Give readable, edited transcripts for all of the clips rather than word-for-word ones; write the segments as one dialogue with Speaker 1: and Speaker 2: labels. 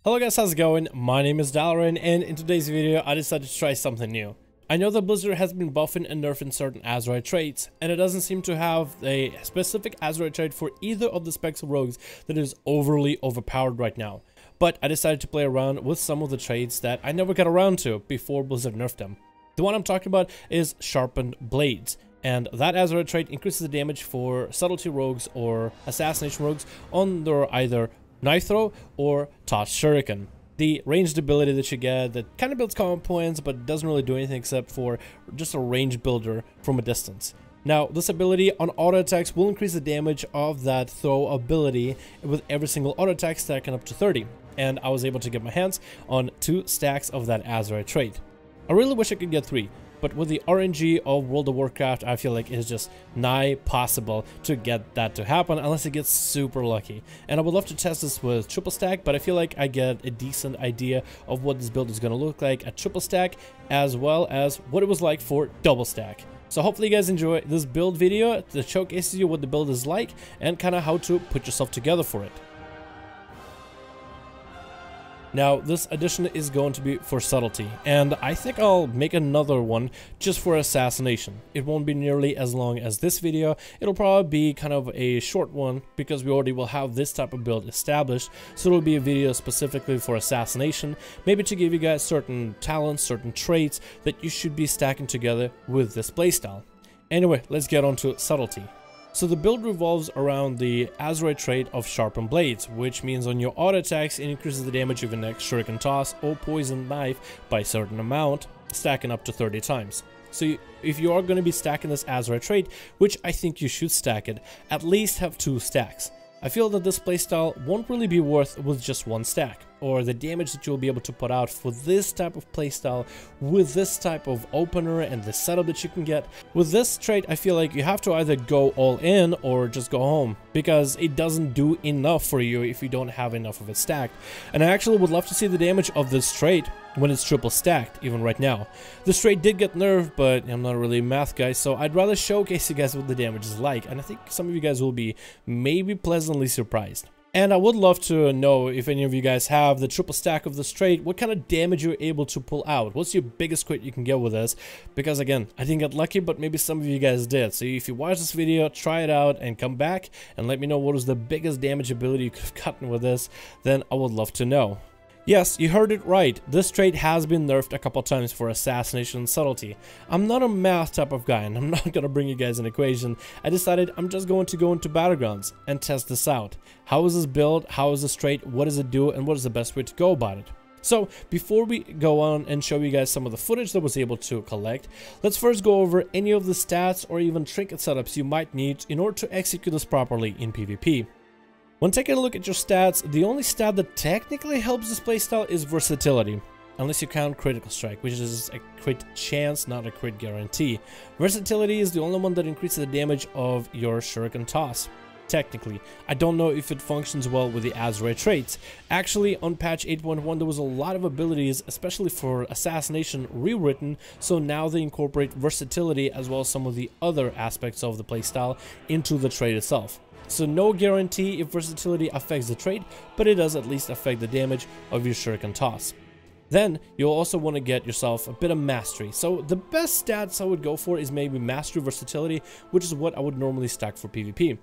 Speaker 1: Hello guys, how's it going? My name is Dalaran, and in today's video I decided to try something new. I know that Blizzard has been buffing and nerfing certain Azerite traits, and it doesn't seem to have a specific Azerite trait for either of the specs of rogues that is overly overpowered right now. But I decided to play around with some of the traits that I never got around to before Blizzard nerfed them. The one I'm talking about is Sharpened Blades. And that Azerite trait increases the damage for Subtlety rogues or Assassination rogues on their either knife throw or toss shuriken. The ranged ability that you get that kind of builds combat points but doesn't really do anything except for just a range builder from a distance. Now, this ability on auto attacks will increase the damage of that throw ability with every single auto attack stacking up to 30. And I was able to get my hands on 2 stacks of that Azerite trait. I really wish I could get 3. But with the RNG of World of Warcraft, I feel like it's just nigh possible to get that to happen unless it gets super lucky. And I would love to test this with triple stack, but I feel like I get a decent idea of what this build is going to look like at triple stack, as well as what it was like for double stack. So hopefully you guys enjoy this build video that showcases you what the build is like and kind of how to put yourself together for it. Now, this edition is going to be for Subtlety, and I think I'll make another one just for Assassination. It won't be nearly as long as this video. It'll probably be kind of a short one because we already will have this type of build established, so it'll be a video specifically for Assassination, maybe to give you guys certain talents, certain traits that you should be stacking together with this playstyle. Anyway, let's get on to Subtlety. So the build revolves around the Azerite trait of Sharpened Blades, which means on your auto attacks it increases the damage of your next Shuriken toss or poison knife by a certain amount, stacking up to 30 times. So if you are going to be stacking this Azerite trait, which I think you should stack it, at least have 2 stacks. I feel that this playstyle won't really be worth with just 1 stack, or the damage that you'll be able to put out for this type of playstyle with this type of opener and the setup that you can get. With this trait, I feel like you have to either go all in or just go home, because it doesn't do enough for you if you don't have enough of it stacked. And I actually would love to see the damage of this trait when it's triple stacked, even right now. This trait did get nerfed, but I'm not really a math guy, so I'd rather showcase you guys what the damage is like, and I think some of you guys will be maybe pleasantly surprised. And I would love to know if any of you guys have the triple stack of this trait, what kind of damage you're able to pull out. What's your biggest crit you can get with this? Because again, I didn't get lucky, but maybe some of you guys did. So if you watch this video, try it out and come back and let me know what was the biggest damage ability you could have gotten with this. Then I would love to know. Yes, you heard it right. This trait has been nerfed a couple times for Assassination and Subtlety. I'm not a math type of guy, and I'm not gonna bring you guys an equation. I decided I'm just going to go into Battlegrounds and test this out. How is this build? How is this trait? What does it do? And what is the best way to go about it? So, before we go on and show you guys some of the footage that I was able to collect, let's first go over any of the stats or even trinket setups you might need in order to execute this properly in PvP. When taking a look at your stats, the only stat that technically helps this playstyle is versatility, unless you count critical strike, which is a crit chance, not a crit guarantee. Versatility is the only one that increases the damage of your Shuriken toss. Technically, I don't know if it functions well with the Azerite traits. Actually, on patch 8.1 there was a lot of abilities, especially for Assassination, rewritten, so now they incorporate versatility as well as some of the other aspects of the playstyle into the trait itself. So no guarantee if versatility affects the trait, but it does at least affect the damage of your Shuriken toss. Then you'll also want to get yourself a bit of mastery. So the best stats I would go for is maybe mastery versatility, which is what I would normally stack for PvP.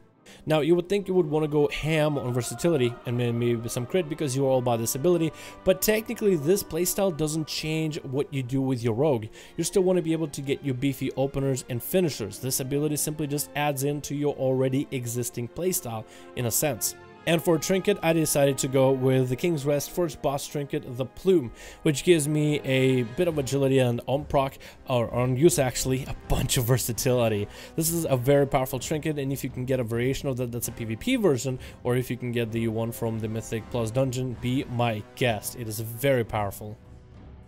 Speaker 1: Now, you would think you would want to go ham on versatility and maybe some crit because you're all about this ability, but technically this playstyle doesn't change what you do with your rogue. You still want to be able to get your beefy openers and finishers. This ability simply just adds into your already existing playstyle in a sense. And for a trinket, I decided to go with the King's Rest first boss trinket, the Plume, which gives me a bit of agility and on proc, or on use actually, a bunch of versatility. This is a very powerful trinket, and if you can get a variation of that, that's a PvP version, or if you can get the one from the Mythic Plus dungeon, be my guest. It is very powerful.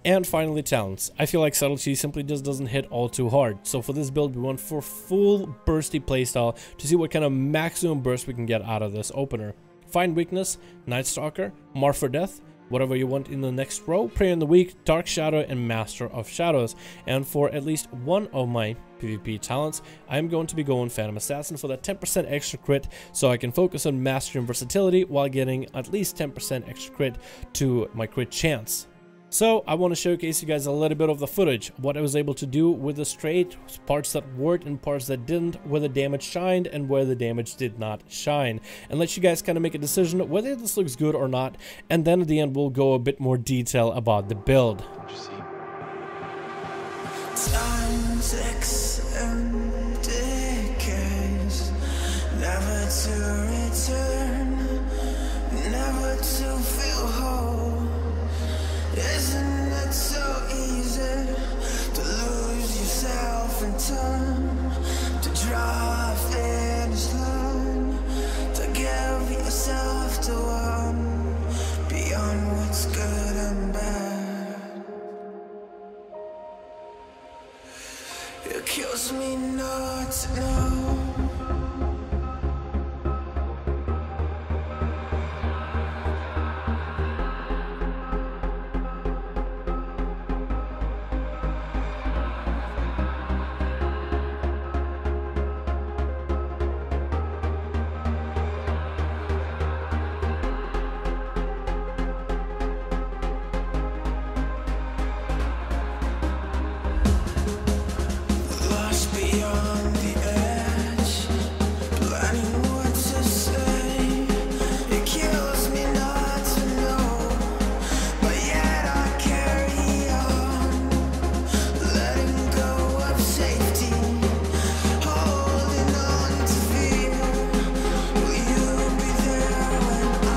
Speaker 1: And finally, talents. I feel like Subtlety simply just doesn't hit all too hard. So for this build, we went for full bursty playstyle to see what kind of maximum burst we can get out of this opener. Find Weakness, Night Stalker, Mark for Death, whatever you want in the next row: Prayer in the Weak, Dark Shadow, and Master of Shadows. And for at least one of my PvP talents, I'm going to be going Phantom Assassin for that 10% extra crit, so I can focus on mastery and versatility while getting at least 10% extra crit to my crit chance. So I want to showcase you guys a little bit of the footage, what I was able to do with the straight, parts that worked and parts that didn't, where the damage shined and where the damage did not shine, and let you guys kind of make a decision whether this looks good or not, and then at the end we'll go a bit more detail about the build.
Speaker 2: Times X and decades, never to return, never to feel whole. Isn't it so easy to lose yourself in time, to draw a finish line, to give yourself to one beyond what's good and bad? It kills me not to know. Beyond the edge, planning what to say. It kills me not to know, but yet I carry on, letting go of safety, holding on to fear. Will you be there when I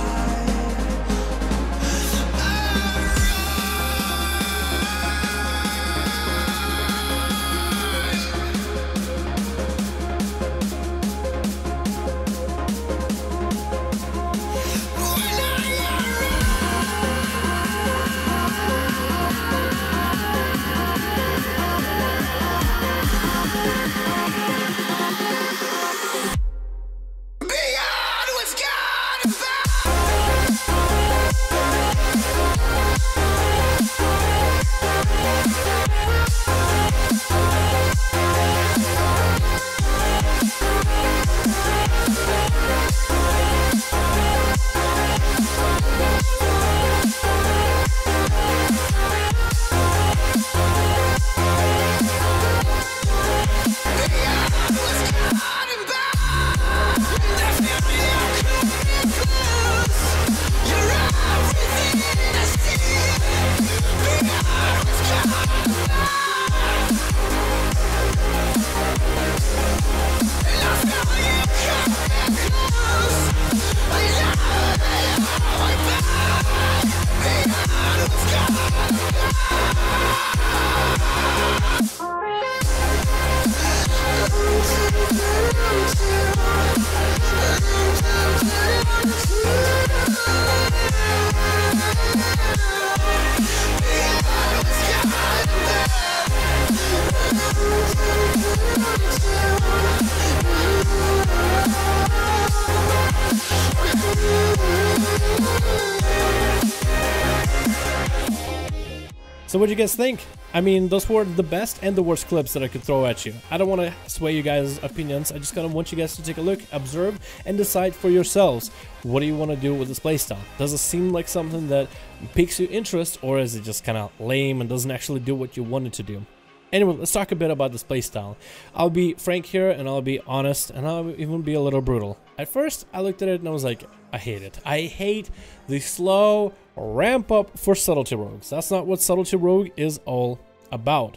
Speaker 1: So what do you guys think? I mean, those were the best and the worst clips that I could throw at you. I don't want to sway you guys' opinions. I just kind of want you guys to take a look, observe, and decide for yourselves. What do you want to do with this playstyle? Does it seem like something that piques your interest, or is it just kind of lame and doesn't actually do what you want it to do? Anyway, let's talk a bit about this playstyle. I'll be frank here, and I'll be honest, and I'll even be a little brutal. At first, I looked at it and I was like, I hate it. I hate the slow ramp up for Subtlety Rogues. That's not what Subtlety Rogue is all about.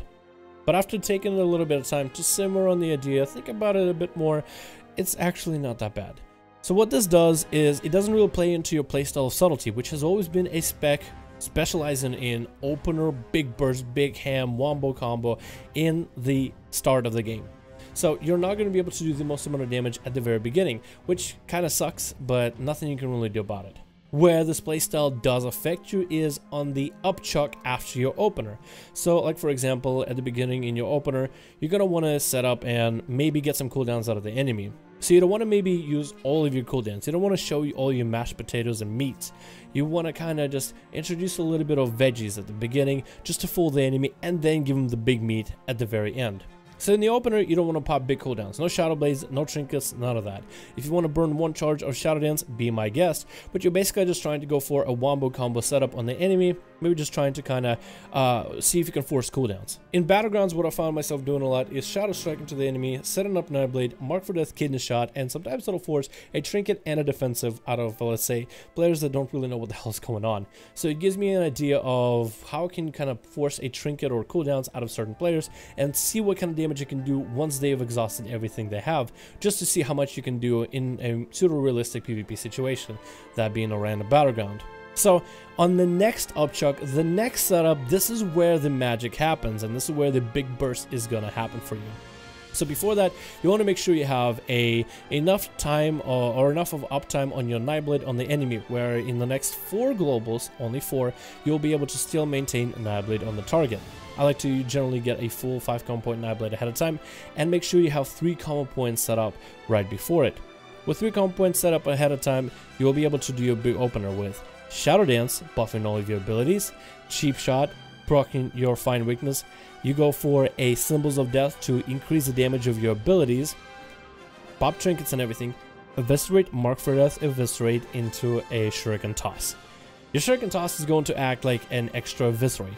Speaker 1: But after taking a little bit of time to simmer on the idea, think about it a bit more, it's actually not that bad. So what this does is, it doesn't really play into your playstyle of Subtlety, which has always been a spec specializing in opener, big burst, big ham, wombo combo in the start of the game. So you're not going to be able to do the most amount of damage at the very beginning, which kind of sucks, but nothing you can really do about it. Where this playstyle does affect you is on the upchuck after your opener. So like for example, at the beginning in your opener, you're gonna want to set up and maybe get some cooldowns out of the enemy. So you don't want to maybe use all of your cooldowns. You don't want to show you all your mashed potatoes and meats. You want to kind of just introduce a little bit of veggies at the beginning just to fool the enemy, and then give them the big meat at the very end. So in the opener, you don't want to pop big cooldowns. No Shadow Blades, no Trinkets, none of that. If you want to burn one charge of Shadow Dance, be my guest. But you're basically just trying to go for a wombo combo setup on the enemy. Maybe just trying to kind of see if you can force cooldowns. In Battlegrounds, what I found myself doing a lot is Shadow Striking to the enemy, setting up Nightblade, Mark for Death, Kidney Shot, and sometimes it'll force a Trinket and a defensive out of, let's say, players that don't really know what the hell is going on. So it gives me an idea of how I can kind of force a Trinket or cooldowns out of certain players and see what kind of damage you can do once they've exhausted everything they have, just to see how much you can do in a pseudo-realistic PvP situation, that being a random Battleground. So on the next upchuck, the next setup, this is where the magic happens, and this is where the big burst is gonna happen for you. So before that, you want to make sure you have enough time or enough of uptime on your Nightblade on the enemy, where in the next 4 globals, only 4, you'll be able to still maintain Nightblade on the target. I like to generally get a full 5 combo point Nightblade ahead of time, and make sure you have 3 combo points set up right before it. With 3 combo points set up ahead of time, you will be able to do your big opener with Shadow Dance, buffing all of your abilities, Cheap Shot, proccing your Fine Weakness. You go for a Symbols of Death to increase the damage of your abilities, pop Trinkets and everything, Eviscerate, Mark for Death, Eviscerate into a Shuriken Toss. Your Shuriken Toss is going to act like an extra Eviscerate.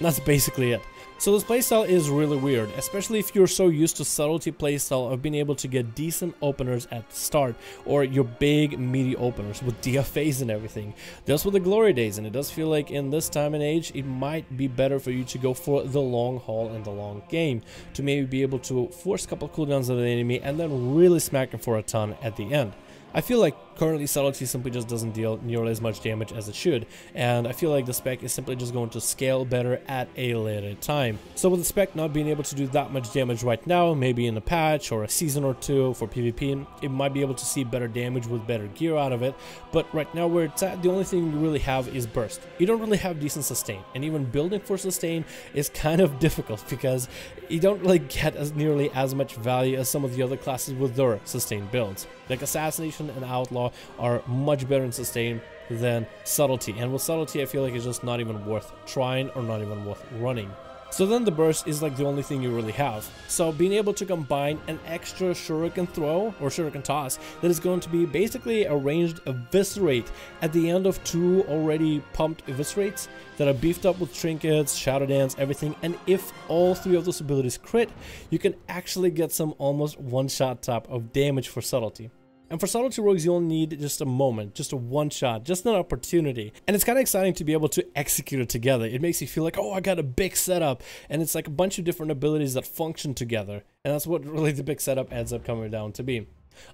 Speaker 1: That's basically it. So this playstyle is really weird, especially if you're so used to Subtlety playstyle of being able to get decent openers at the start, or your big meaty openers with DFAs and everything. Those were the glory days, and it does feel like in this time and age it might be better for you to go for the long haul and the long game, to maybe be able to force a couple cooldowns of the enemy and then really smack him for a ton at the end. I feel like currently Subtlety simply just doesn't deal nearly as much damage as it should, and I feel like the spec is simply just going to scale better at a later time. So with the spec not being able to do that much damage right now, maybe in a patch or a season or 2 for PvP, it might be able to see better damage with better gear out of it, but right now where it's at, the only thing you really have is burst. You don't really have decent sustain, and even building for sustain is kind of difficult because you don't really get nearly as much value as some of the other classes with their sustain builds. Like Assassination and Outlaw are much better in sustain than Subtlety, and with Subtlety I feel like it's just not even worth trying or not even worth running. So then the burst is like the only thing you really have. So being able to combine an extra Shuriken throw or Shuriken toss that is going to be basically a ranged Eviscerate at the end of 2 already pumped Eviscerates that are beefed up with Trinkets, Shadow Dance, everything, and if all 3 of those abilities crit, you can actually get some almost one-shot type of damage for Subtlety. And for Subtlety Rogues, you'll need just a moment, just a one-shot, just an opportunity. And it's kind of exciting to be able to execute it together. It makes you feel like, oh, I got a big setup. And it's like a bunch of different abilities that function together. And that's what really the big setup ends up coming down to be.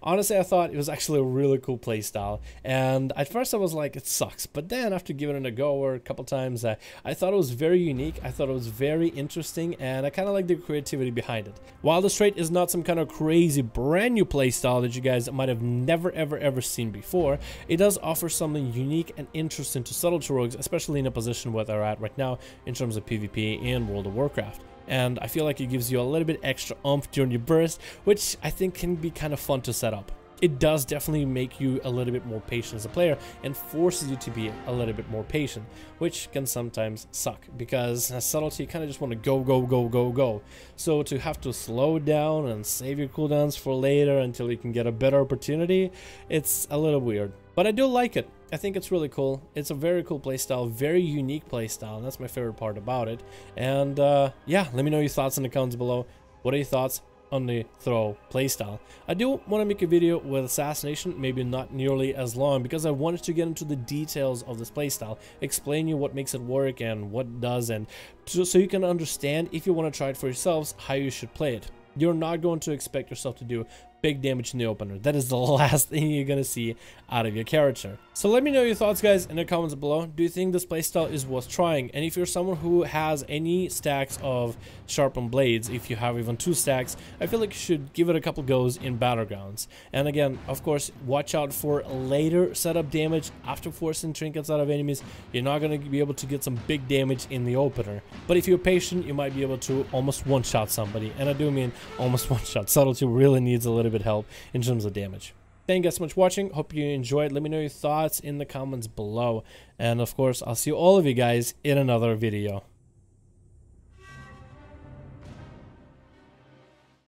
Speaker 1: Honestly, I thought it was actually a really cool playstyle, and at first I was like, it sucks, but then after giving it a go or a couple times, I thought it was very unique, I thought it was very interesting, and I kind of like the creativity behind it. While this trait is not some kind of crazy brand new playstyle that you guys might have never ever seen before, it does offer something unique and interesting to Subtlety Rogues, especially in a position where they're at right now in terms of PvP in World of Warcraft. And I feel like it gives you a little bit extra oomph during your burst, which I think can be kind of fun to set up. It does definitely make you a little bit more patient as a player and forces you to be a little bit more patient, which can sometimes suck because as Subtlety you kind of just want to go. So to have to slow down and save your cooldowns for later until you can get a better opportunity, it's a little weird. But I do like it. I think it's really cool. It's a very cool playstyle, very unique playstyle, and that's my favorite part about it. And yeah, let me know your thoughts in the comments below. What are your thoughts on the throw playstyle? I do want to make a video with Assassination, maybe not nearly as long, because I wanted to get into the details of this playstyle, explain you what makes it work and what it does, and so you can understand, if you want to try it for yourselves, how you should play it. You're not going to expect yourself to do big damage in the opener. That is the last thing you're gonna see out of your character. So let me know your thoughts, guys, in the comments below. Do you think this playstyle is worth trying? And if you're someone who has any stacks of sharpened blades, if you have even 2 stacks, I feel like you should give it a couple goes in Battlegrounds. And again, of course, watch out for later setup damage after forcing trinkets out of enemies. You're not going to be able to get some big damage in the opener, but if you're patient, you might be able to almost one-shot somebody, and I do mean almost one-shot. Subtlety really needs a little bit help in terms of damage. Thank you guys so much for watching. Hope you enjoyed. Let me know your thoughts in the comments below, and of course, I'll see all of you guys in another video.